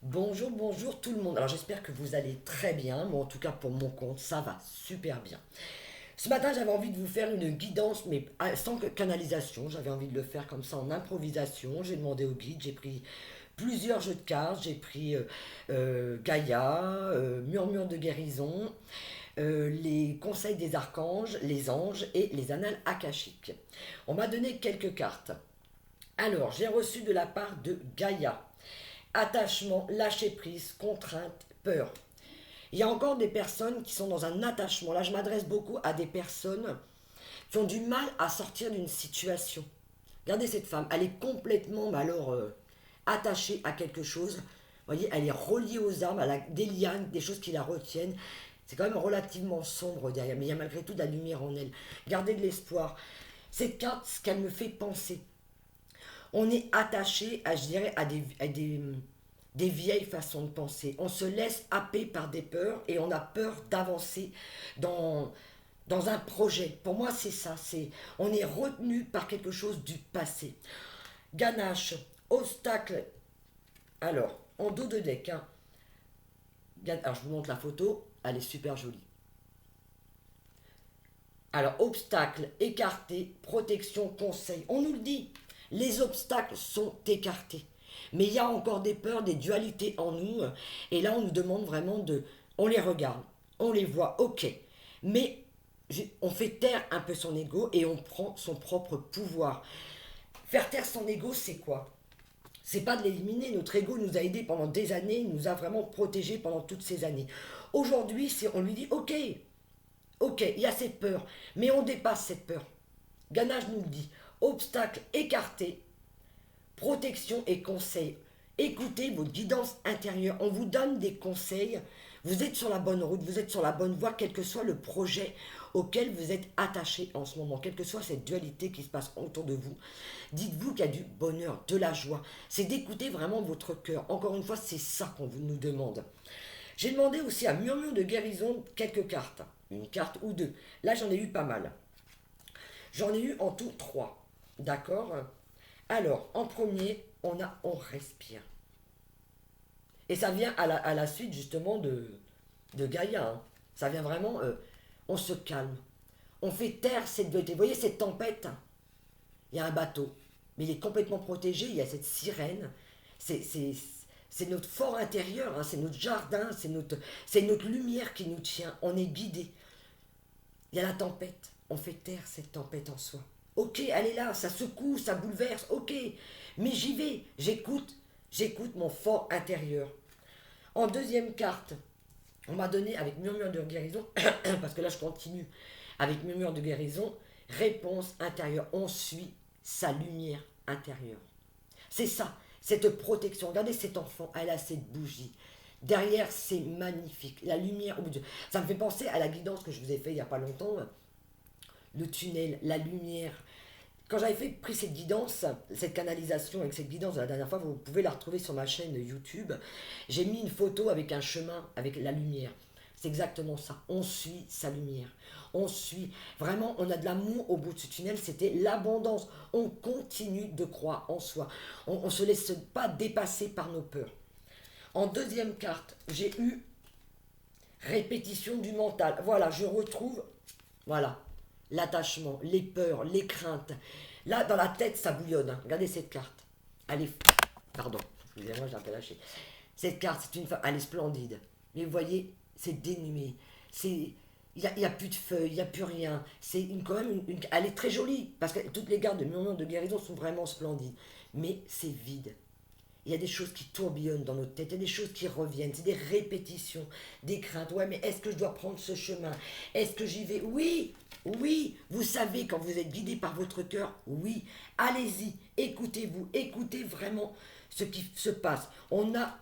Bonjour, bonjour tout le monde. Alors j'espère que vous allez très bien. Moi en tout cas pour mon compte, ça va super bien. Ce matin j'avais envie de vous faire une guidance mais sans canalisation. J'avais envie de le faire comme ça en improvisation. J'ai demandé au guide, j'ai pris plusieurs jeux de cartes. J'ai pris Gaïa, Murmure de guérison, les conseils des archanges, les anges et les annales akashiques. On m'a donné quelques cartes. Alors j'ai reçu de la part de Gaïa attachement, lâcher prise, contrainte, peur. Il y a encore des personnes qui sont dans un attachement. Là, je m'adresse beaucoup à des personnes qui ont du mal à sortir d'une situation. Regardez cette femme, elle est complètement, mais alors, attachée à quelque chose. Vous voyez, elle est reliée aux arbres, elle a des lianes, des choses qui la retiennent. C'est quand même relativement sombre derrière, mais il y a malgré tout de la lumière en elle. Gardez de l'espoir. Cette carte, ce qu'elle me fait penser, on est attaché à, je dirais, des vieilles façons de penser. On se laisse happer par des peurs et on a peur d'avancer dans, dans un projet. Pour moi, c'est ça. On est retenu par quelque chose du passé. Ganache, obstacle. Alors, en dos de deck, hein. Alors, je vous montre la photo. Elle est super jolie. Alors, obstacle, écarté, protection, conseil. On nous le dit. Les obstacles sont écartés. Mais il y a encore des peurs, des dualités en nous. Et là, on nous demande vraiment de... On les regarde, on les voit, ok. Mais on fait taire un peu son ego et on prend son propre pouvoir. Faire taire son ego, c'est quoi? C'est pas de l'éliminer. Notre ego nous a aidés pendant des années, il nous a vraiment protégés pendant toutes ces années. Aujourd'hui, on lui dit, ok, ok, il y a cette peur, mais on dépasse cette peur. Ganache nous le dit. Obstacle écarté, protection et conseils. Écoutez votre guidance intérieure. On vous donne des conseils. Vous êtes sur la bonne route, vous êtes sur la bonne voie, quel que soit le projet auquel vous êtes attaché en ce moment, quelle que soit cette dualité qui se passe autour de vous. Dites-vous qu'il y a du bonheur, de la joie. C'est d'écouter vraiment votre cœur. Encore une fois, c'est ça qu'on nous demande. J'ai demandé aussi à Murmure de guérison quelques cartes. Une carte ou deux. Là, j'en ai eu pas mal. J'en ai eu en tout trois. D'accord? Alors, en premier, on respire. Et ça vient à la suite justement de Gaïa, hein. Ça vient vraiment, on se calme. On fait taire cette dualité. Vous voyez cette tempête? Il y a un bateau, mais il est complètement protégé. Il y a cette sirène. C'est, c'est, c'est notre fort intérieur, hein. C'est notre jardin, c'est notre lumière qui nous tient. On est guidé. Il y a la tempête. On fait taire cette tempête en soi. Ok, elle est là, ça secoue, ça bouleverse, ok. Mais j'y vais, j'écoute mon fort intérieur. En deuxième carte, on m'a donné avec murmure de guérison, parce que là je continue avec murmure de guérison, réponse intérieure. On suit sa lumière intérieure. C'est ça, cette protection. Regardez cet enfant, elle a cette bougie. Derrière, c'est magnifique. La lumière, oh mon Dieu. Ça me fait penser à la guidance que je vous ai fait il n'y a pas longtemps. Le tunnel, la lumière. Quand j'avais pris cette guidance, cette canalisation avec cette guidance de la dernière fois, vous pouvez la retrouver sur ma chaîne YouTube. J'ai mis une photo avec un chemin, avec la lumière. C'est exactement ça. On suit sa lumière. On suit. Vraiment, on a de l'amour au bout de ce tunnel. C'était l'abondance. On continue de croire en soi. On ne se laisse pas dépasser par nos peurs. En deuxième carte, j'ai eu répétition du mental. Voilà, je retrouve, voilà, l'attachement, les peurs, les craintes. Là, dans la tête, ça bouillonne, hein. Regardez cette carte. Elle est... Pardon, excusez-moi, j'ai un peu lâché. Cette carte, c'est une femme, elle est splendide. Mais vous voyez, c'est dénué. C'est... Il y a plus de feuilles, il n'y a plus rien. C'est quand même elle est très jolie, parce que toutes les gardes de murmure de guérison sont vraiment splendides. Mais c'est vide. Il y a des choses qui tourbillonnent dans notre tête, il y a des choses qui reviennent, c'est des répétitions, des craintes. Ouais, mais est-ce que je dois prendre ce chemin? Est-ce que j'y vais? Oui, oui, vous savez quand vous êtes guidé par votre cœur, oui, allez-y, écoutez-vous, écoutez vraiment ce qui se passe. On a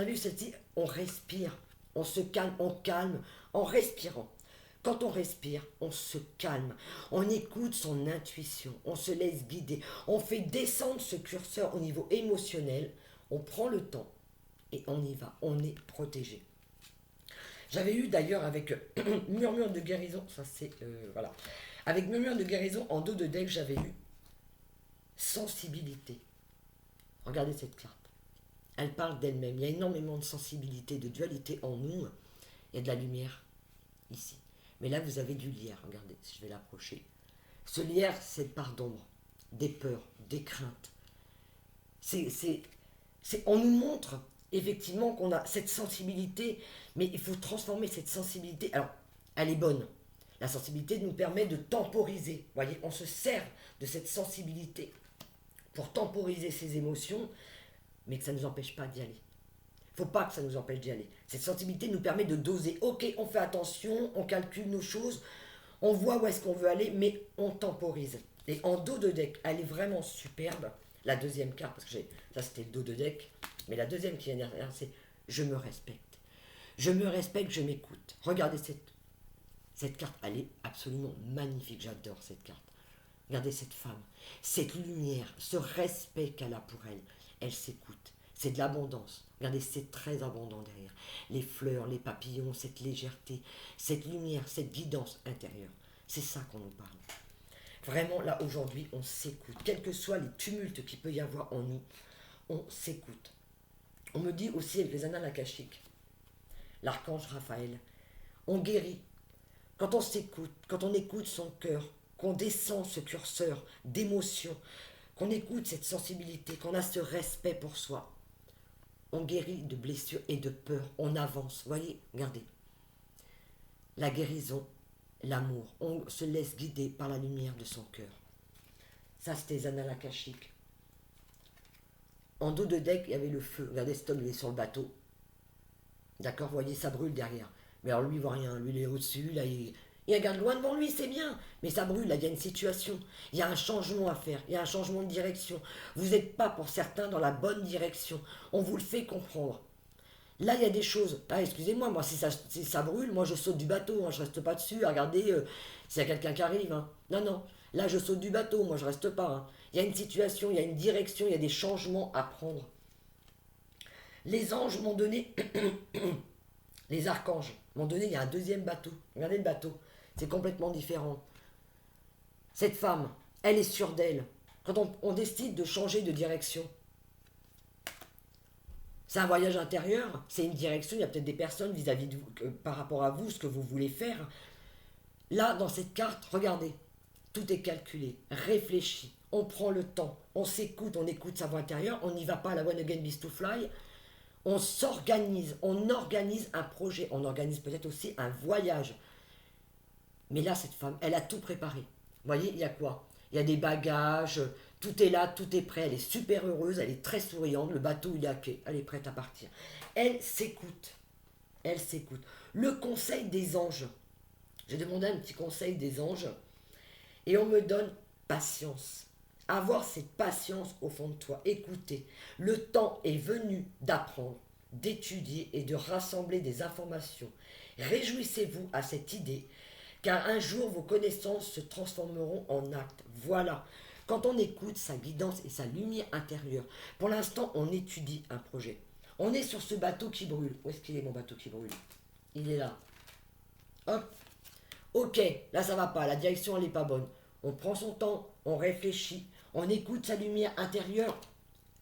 vu celle-ci, on respire, on se calme, on calme en respirant. Quand on respire, on se calme, on écoute son intuition, on se laisse guider, on fait descendre ce curseur au niveau émotionnel, on prend le temps et on y va, on est protégé. J'avais eu d'ailleurs avec Murmure de guérison, ça c'est... voilà. Avec Murmure de guérison, en dos de deck, j'avais eu sensibilité. Regardez cette carte. Elle parle d'elle-même. Il y a énormément de sensibilité, de dualité en nous. Il y a de la lumière ici. Mais là, vous avez du lierre. Regardez, si je vais l'approcher. Ce lierre, c'est une part d'ombre, des peurs, des craintes. On nous montre effectivement qu'on a cette sensibilité, mais il faut transformer cette sensibilité. Alors, elle est bonne. La sensibilité nous permet de temporiser. Vous voyez, on se sert de cette sensibilité pour temporiser ses émotions, mais que ça ne nous empêche pas d'y aller. Il ne faut pas que ça nous empêche d'y aller. Cette sensibilité nous permet de doser. Ok, on fait attention, on calcule nos choses, on voit où est-ce qu'on veut aller, mais on temporise. Et en dos de deck, elle est vraiment superbe. La deuxième carte, parce que ça c'était le dos de deck, mais la deuxième qui est derrière, c'est je me respecte. Je me respecte, je m'écoute. Regardez cette carte, elle est absolument magnifique, j'adore cette carte. Regardez cette femme, cette lumière, ce respect qu'elle a pour elle. Elle s'écoute. C'est de l'abondance. Regardez, c'est très abondant derrière. Les fleurs, les papillons, cette légèreté, cette lumière, cette guidance intérieure. C'est ça qu'on nous parle. Vraiment, là, aujourd'hui, on s'écoute. Quels que soient les tumultes qu'il peut y avoir en nous, on s'écoute. On me dit aussi avec les annales akashiques, l'archange Raphaël, on guérit. Quand on s'écoute, quand on écoute son cœur, qu'on descend ce curseur d'émotion, qu'on écoute cette sensibilité, qu'on a ce respect pour soi, on guérit de blessures et de peurs, on avance. Voyez, regardez. La guérison, l'amour, on se laisse guider par la lumière de son cœur. Ça, c'était les annales akashiques. En dos de deck, il y avait le feu. Regardez, Stone, il est sur le bateau. D'accord, vous voyez, ça brûle derrière. Mais alors lui, il voit rien. Lui, il est au-dessus, là, il regarde loin devant lui, c'est bien. Mais ça brûle, là, il y a une situation. Il y a un changement à faire. Il y a un changement de direction. Vous n'êtes pas, pour certains, dans la bonne direction. On vous le fait comprendre. Là, il y a des choses. Ah, excusez-moi, moi, si ça brûle, moi, je saute du bateau. Hein, je reste pas dessus. Regardez, s'il y a quelqu'un qui arrive. Hein. Non, non. Là, je saute du bateau. Moi, je reste pas. Hein. Il y a une situation, il y a une direction, il y a des changements à prendre. Les anges m'ont donné, les archanges m'ont donné, il y a un deuxième bateau. Regardez le bateau. C'est complètement différent. Cette femme, elle est sûre d'elle. Quand on décide de changer de direction, c'est un voyage intérieur, c'est une direction, il y a peut-être des personnes vis-à-vis de vous, par rapport à vous, ce que vous voulez faire. Là, dans cette carte, regardez, tout est calculé, réfléchi, on prend le temps, on s'écoute, on écoute sa voix intérieure, on n'y va pas à la one again beast to fly, on s'organise, on organise un projet, on organise peut-être aussi un voyage. Mais là, cette femme, elle a tout préparé. Vous voyez, il y a quoi? Il y a des bagages, tout est là, tout est prêt, elle est super heureuse, elle est très souriante, le bateau il est à quai, elle est prête à partir. Elle s'écoute, elle s'écoute. Le conseil des anges, j'ai demandé un petit conseil des anges, et on me donne patience. Avoir cette patience au fond de toi, écoutez, le temps est venu d'apprendre, d'étudier et de rassembler des informations. Réjouissez-vous à cette idée, car un jour vos connaissances se transformeront en actes. Voilà. Quand on écoute sa guidance et sa lumière intérieure, pour l'instant on étudie un projet. On est sur ce bateau qui brûle. Où est-ce qu'il est mon bateau qui brûle? Il est là. Hop. Ok, là ça va pas, la direction elle n'est pas bonne. On prend son temps, on réfléchit, on écoute sa lumière intérieure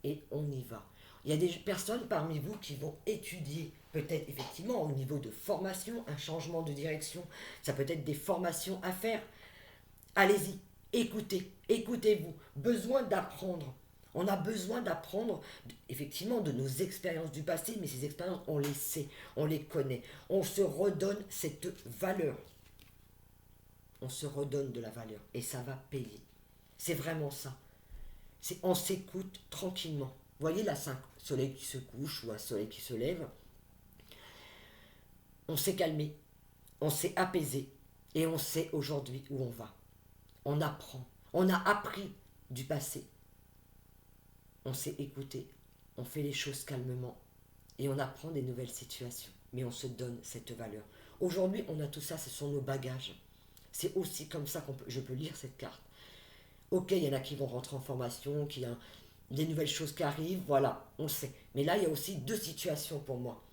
et on y va. Il y a des personnes parmi vous qui vont étudier, peut-être effectivement au niveau de formation, un changement de direction, ça peut être des formations à faire. Allez-y, écoutez, écoutez-vous. Besoin d'apprendre. On a besoin d'apprendre effectivement de nos expériences du passé, mais ces expériences, on les sait, on les connaît. On se redonne cette valeur. On se redonne de la valeur et ça va payer. C'est vraiment ça. On s'écoute tranquillement. Vous voyez là, c'est un soleil qui se couche ou un soleil qui se lève. On s'est calmé, on s'est apaisé et on sait aujourd'hui où on va. On apprend, on a appris du passé. On s'est écouté, on fait les choses calmement et on apprend des nouvelles situations. Mais on se donne cette valeur. Aujourd'hui, on a tout ça, ce sont nos bagages. C'est aussi comme ça je peux lire cette carte. Ok, il y en a qui vont rentrer en formation, qui a des nouvelles choses qui arrivent, voilà, on sait. Mais là, il y a aussi deux situations pour moi.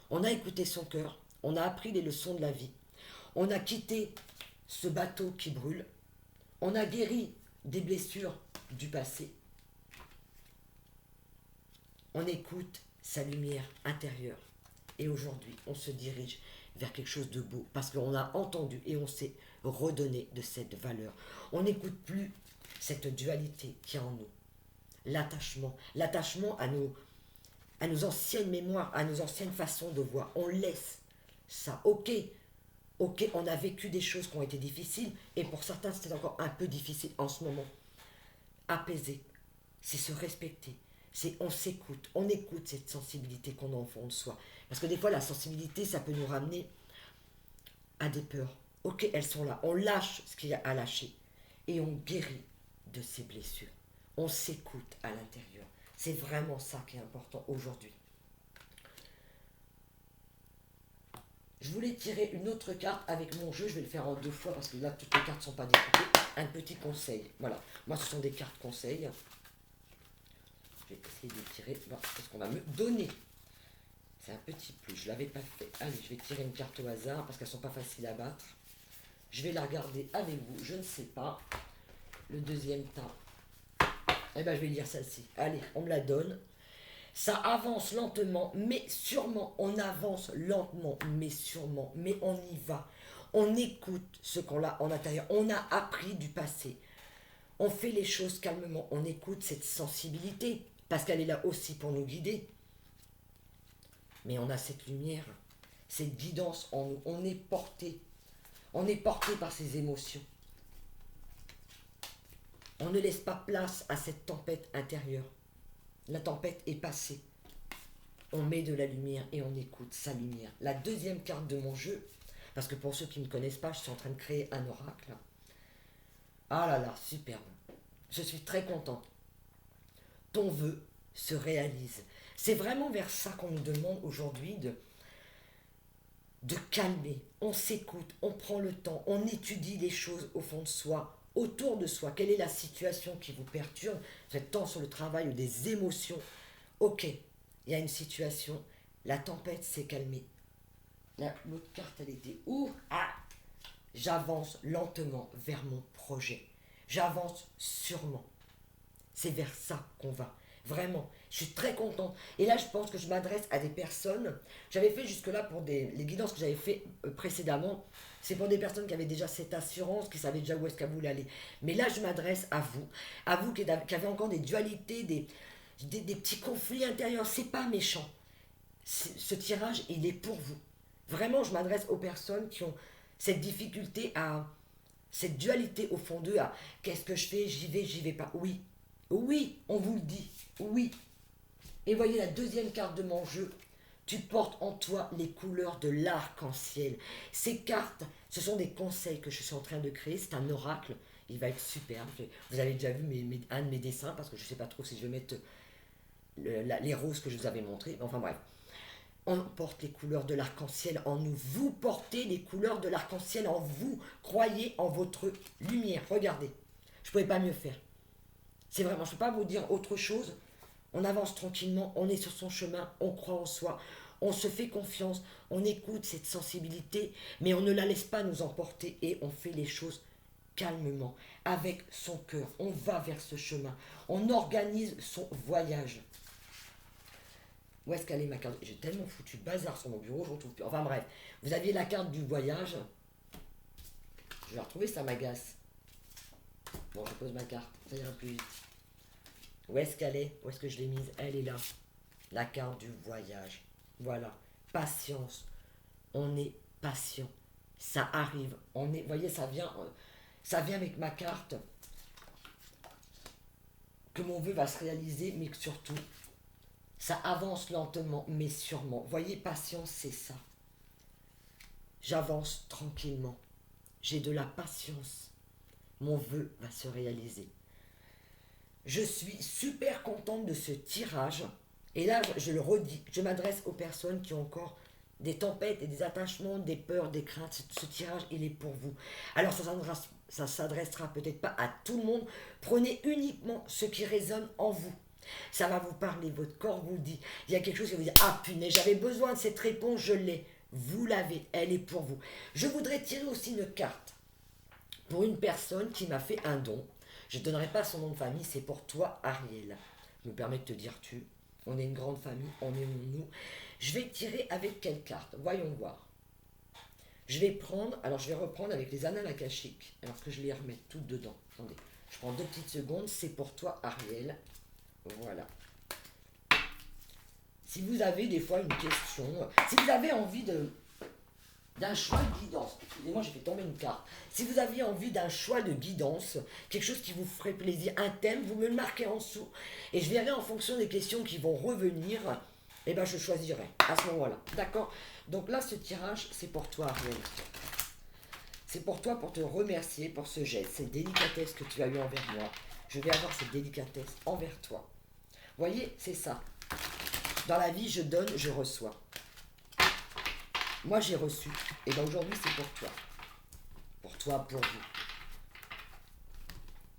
On a écouté son cœur, on a appris les leçons de la vie, on a quitté ce bateau qui brûle, on a guéri des blessures du passé, On écoute sa lumière intérieure. Et aujourd'hui, on se dirige vers quelque chose de beau parce qu'on a entendu et on s'est redonné de cette valeur. On n'écoute plus cette dualité qui est en nous. L'attachement à nos anciennes mémoires, à nos anciennes façons de voir. On laisse ça. Ok, on a vécu des choses qui ont été difficiles et pour certains c'était encore un peu difficile en ce moment. Apaiser, c'est se respecter, c'est on s'écoute, on écoute cette sensibilité qu'on a au fond de soi. Parce que des fois la sensibilité ça peut nous ramener à des peurs. Ok, elles sont là, on lâche ce qu'il y a à lâcher et on guérit de ces blessures. On s'écoute à l'intérieur. C'est vraiment ça qui est important aujourd'hui. Je voulais tirer une autre carte avec mon jeu, je vais le faire en 2 fois parce que là toutes les cartes ne sont pas découpées. Un petit conseil, voilà. Moi ce sont des cartes conseils. Je vais essayer de tirer ce qu'on va me donner. C'est un petit plus, je ne l'avais pas fait. Allez, je vais tirer une carte au hasard parce qu'elles ne sont pas faciles à battre. Je vais la regarder avec vous, je ne sais pas. Le deuxième tas. Eh bien je vais lire celle-ci. Allez, on me la donne. Ça avance lentement, mais sûrement. On avance lentement, mais sûrement. Mais on y va. On écoute ce qu'on a en intérieur. On a appris du passé. On fait les choses calmement. On écoute cette sensibilité. Parce qu'elle est là aussi pour nous guider. Mais on a cette lumière, cette guidance en nous. On est porté. On est porté par ces émotions. On ne laisse pas place à cette tempête intérieure. La tempête est passée. On met de la lumière et on écoute sa lumière. La deuxième carte de mon jeu, parce que pour ceux qui ne me connaissent pas, je suis en train de créer un oracle. Ah là là, superbe. Je suis très content. Ton vœu se réalise. C'est vraiment vers ça qu'on nous demande aujourd'hui de calmer. On s'écoute, on prend le temps, on étudie les choses au fond de soi, autour de soi. Quelle est la situation qui vous perturbe? Vous êtes tant sur le travail ou des émotions. Ok, il y a une situation, la tempête s'est calmée. L'autre carte, elle était où? Ah, j'avance lentement vers mon projet. J'avance sûrement. C'est vers ça qu'on va. Vraiment, je suis très contente. Et là, je pense que je m'adresse à des personnes. J'avais fait jusque-là pour les guidances que j'avais fait précédemment. C'est pour des personnes qui avaient déjà cette assurance, qui savaient déjà où est-ce qu'elles voulaient aller. Mais là, je m'adresse à vous qui avez encore des dualités, des petits conflits intérieurs. C'est pas méchant. Ce tirage, il est pour vous. Vraiment, je m'adresse aux personnes qui ont cette difficulté cette dualité au fond d'eux, à qu'est-ce que je fais, j'y vais pas. Oui, oui, on vous le dit, oui. Et voyez la deuxième carte de mon jeu. Tu portes en toi les couleurs de l'arc-en-ciel. Ces cartes, ce sont des conseils que je suis en train de créer. C'est un oracle. Il va être superbe. Vous avez déjà vu un de mes dessins, parce que je ne sais pas trop si je vais mettre les roses que je vous avais montrées. Enfin bref. On porte les couleurs de l'arc-en-ciel en nous. Vous portez les couleurs de l'arc-en-ciel en vous. Croyez en votre lumière. Regardez. Je ne pouvais pas mieux faire. C'est vraiment, je ne peux pas vous dire autre chose. On avance tranquillement, on est sur son chemin, on croit en soi, on se fait confiance, on écoute cette sensibilité, mais on ne la laisse pas nous emporter et on fait les choses calmement, avec son cœur. On va vers ce chemin, on organise son voyage. Où est-ce qu'elle est ma carte? J'ai tellement foutu de bazar sur mon bureau, je ne retrouve plus. Enfin bref, vous aviez la carte du voyage. Je vais la retrouver, ça m'agace. Bon, je pose ma carte, ça ira plus vite. Où est-ce qu'elle est? Où est-ce que je l'ai mise? Elle est là. La carte du voyage. Voilà. Patience. On est patient. Ça arrive. Vous voyez, ça vient avec ma carte. Que mon vœu va se réaliser, mais que surtout, ça avance lentement, mais sûrement. Vous voyez, patience, c'est ça. J'avance tranquillement. J'ai de la patience. Mon vœu va se réaliser. Je suis super contente de ce tirage. Et là, je le redis, je m'adresse aux personnes qui ont encore des tempêtes et des attachements, des peurs, des craintes. Ce tirage, il est pour vous. Alors, ça s'adressera peut-être pas à tout le monde. Prenez uniquement ce qui résonne en vous. Ça va vous parler, votre corps vous le dit. Il y a quelque chose qui vous dit, ah punaise, j'avais besoin de cette réponse, je l'ai. Vous l'avez, elle est pour vous. Je voudrais tirer aussi une carte pour une personne qui m'a fait un don. Je ne donnerai pas son nom de famille, c'est pour toi, Ariel. Je me permets de te dire tu. On est une grande famille, on est nous. Je vais tirer avec quelle carte? Voyons voir. Je vais prendre, alors je vais reprendre avec les annales akashiques, alors que je les remets toutes dedans. Attendez, je prends 2 petites secondes, c'est pour toi Ariel. Voilà. Si vous avez des fois une question, si vous avez envie d'un choix de guidance, excusez-moi j'ai fait tomber une carte, si vous aviez envie d'un choix de guidance, quelque chose qui vous ferait plaisir, un thème, vous me le marquez en dessous, et je verrai en fonction des questions qui vont revenir, et ben je choisirai à ce moment-là, d'accord? Donc là ce tirage c'est pour toi Ariel. C'est pour toi pour te remercier pour ce geste, cette délicatesse que tu as eu envers moi. Je vais avoir cette délicatesse envers toi. Vous voyez, c'est ça. Dans la vie, je donne, je reçois. Moi, j'ai reçu. Et bien aujourd'hui, c'est pour toi. Pour toi, pour vous.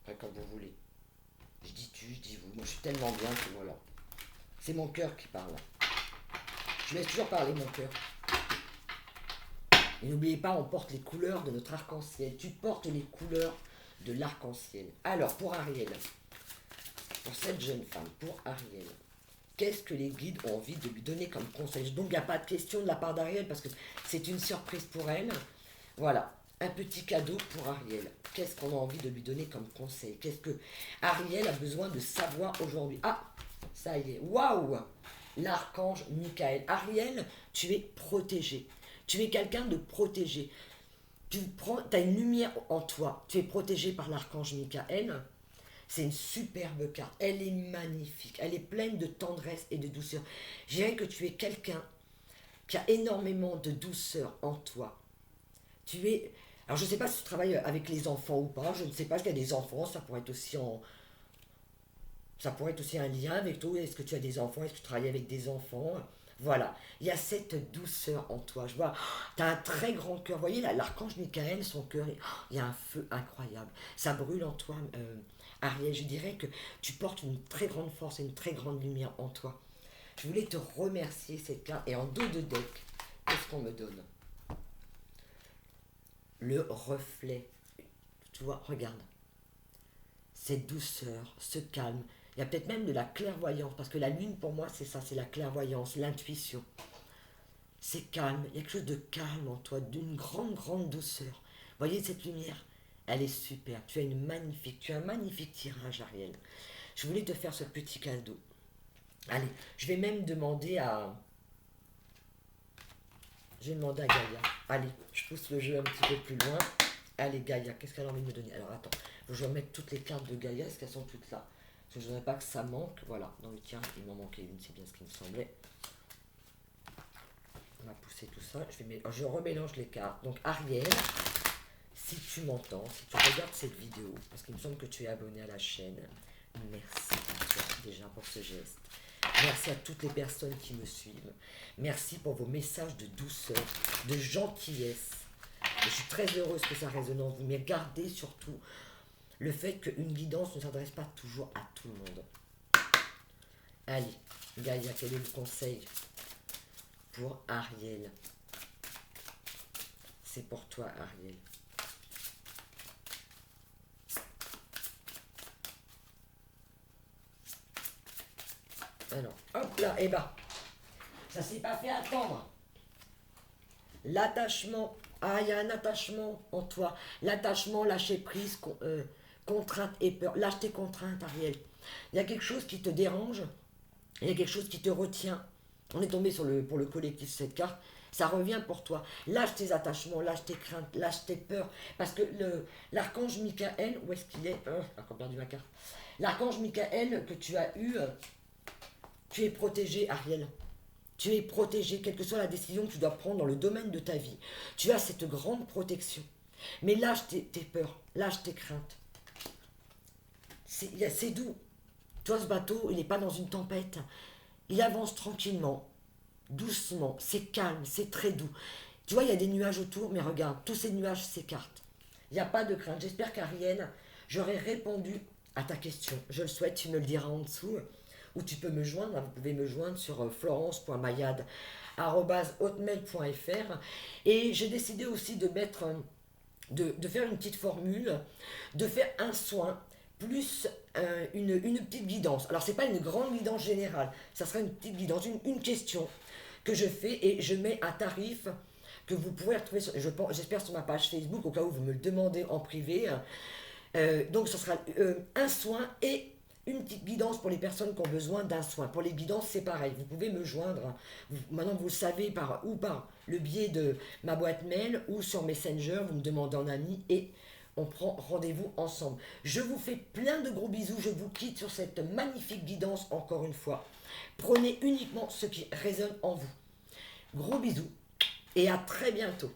Enfin, comme vous voulez. Je dis tu, je dis vous. Moi, je suis tellement bien que voilà. C'est mon cœur qui parle. Je laisse toujours parler mon cœur. Et n'oubliez pas, on porte les couleurs de notre arc-en-ciel. Tu portes les couleurs de l'arc-en-ciel. Alors, pour Ariel, pour cette jeune femme, pour Ariel, qu'est-ce que les guides ont envie de lui donner comme conseil? Donc, il n'y a pas de question de la part d'Ariel parce que c'est une surprise pour elle. Voilà, un petit cadeau pour Ariel. Qu'est-ce qu'on a envie de lui donner comme conseil? Qu'est-ce que Ariel a besoin de savoir aujourd'hui? Ah, ça y est, waouh! L'archange Michael. Ariel, tu es protégé. Tu es quelqu'un de protégé. Tu as une lumière en toi. Tu es protégé par l'archange Michael. C'est une superbe carte. Elle est magnifique. Elle est pleine de tendresse et de douceur. Je dirais que tu es quelqu'un qui a énormément de douceur en toi. Tu es... Alors, je ne sais pas si tu travailles avec les enfants ou pas. Je ne sais pas s'il y a des enfants. Ça pourrait être aussi ça pourrait être aussi un lien avec toi. Est-ce que tu as des enfants? Est-ce que tu travailles avec des enfants? Voilà. Il y a cette douceur en toi. Je vois, tu as un très grand cœur. Vous voyez, là, l'archange Michael, son cœur, il y a un feu incroyable. Ça brûle en toi, Ariel. Je dirais que tu portes une très grande force et une très grande lumière en toi. Je voulais te remercier cette carte. Et en dos de deck, qu'est-ce qu'on me donne? Le reflet. Tu vois, regarde. Cette douceur, ce calme. Il y a peut-être même de la clairvoyance, parce que la lune, pour moi, c'est ça, c'est la clairvoyance, l'intuition. C'est calme, il y a quelque chose de calme en toi, d'une grande, grande douceur. Vous voyez cette lumière? Elle est super. Tu as un magnifique tirage, Ariel. Je voulais te faire ce petit cadeau. Allez, je vais même demander à... Je vais demander à Gaïa. Allez, je pousse le jeu un petit peu plus loin. Allez, Gaïa, qu'est-ce qu'elle a envie de me donner? Alors, attends, faut que je remette toutes les cartes de Gaïa. Est-ce qu'elles sont toutes là? Parce que je ne voudrais pas que ça manque. Voilà, dans le tien, il m'en manquait une, c'est bien ce qui me semblait. On va pousser tout ça. Je remélange les cartes. Donc, Ariel, si tu m'entends, si tu regardes cette vidéo, parce qu'il me semble que tu es abonné à la chaîne, merci à toi déjà pour ce geste. Merci à toutes les personnes qui me suivent. Merci pour vos messages de douceur, de gentillesse. Et je suis très heureuse que ça résonne en vous. Mais gardez surtout le fait qu'une guidance ne s'adresse pas toujours à tout le monde. Allez, Gaïa, quel est le conseil pour Ariel? C'est pour toi, Ariel. Alors, hop là, et bah, ça s'est pas fait attendre. L'attachement, ah, il y a un attachement en toi. L'attachement, lâcher prise, contrainte et peur. Lâche tes contraintes, Ariel. Il y a quelque chose qui te dérange, il y a quelque chose qui te retient. On est tombé pour le collectif cette carte. Ça revient pour toi. Lâche tes attachements, lâche tes craintes, lâche tes peurs. Parce que l'archange Michael, où est-ce qu'il est, j'ai encore perdu ma carte. L'archange Michael que tu as eu, tu es protégé, Ariel. Tu es protégé, quelle que soit la décision que tu dois prendre dans le domaine de ta vie. Tu as cette grande protection. Mais lâche tes peurs, lâche tes craintes. C'est doux. Toi, ce bateau, il n'est pas dans une tempête. Il avance tranquillement, doucement. C'est calme, c'est très doux. Tu vois, il y a des nuages autour, mais regarde, tous ces nuages s'écartent. Il n'y a pas de crainte. J'espère qu'Ariel, j'aurai répondu à ta question. Je le souhaite, tu me le diras en dessous. Ou tu peux me joindre, vous pouvez me joindre sur florence.mayad@hotmail.fr. Et j'ai décidé aussi de faire une petite formule, de faire un soin plus une petite guidance. Alors, c'est pas une grande guidance générale, ça sera une petite guidance, une question que je fais et je mets un tarif que vous pourrez retrouver, j'espère, sur ma page Facebook, au cas où vous me le demandez en privé. Donc, ce sera un soin et une petite guidance pour les personnes qui ont besoin d'un soin. Pour les guidances, c'est pareil. Vous pouvez me joindre. Maintenant, vous le savez, par le biais de ma boîte mail ou sur Messenger. Vous me demandez en ami et on prend rendez-vous ensemble. Je vous fais plein de gros bisous. Je vous quitte sur cette magnifique guidance encore une fois. Prenez uniquement ce qui résonne en vous. Gros bisous et à très bientôt.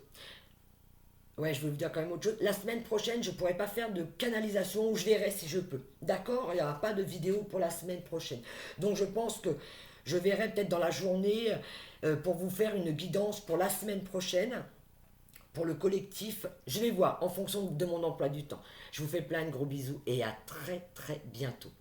Ouais, je vais vous dire quand même autre chose. La semaine prochaine, je ne pourrai pas faire de canalisation ou je verrai si je peux. D'accord? Il n'y aura pas de vidéo pour la semaine prochaine. Donc je pense que je verrai peut-être dans la journée pour vous faire une guidance pour la semaine prochaine, pour le collectif. Je vais voir en fonction de mon emploi du temps. Je vous fais plein de gros bisous et à très très bientôt.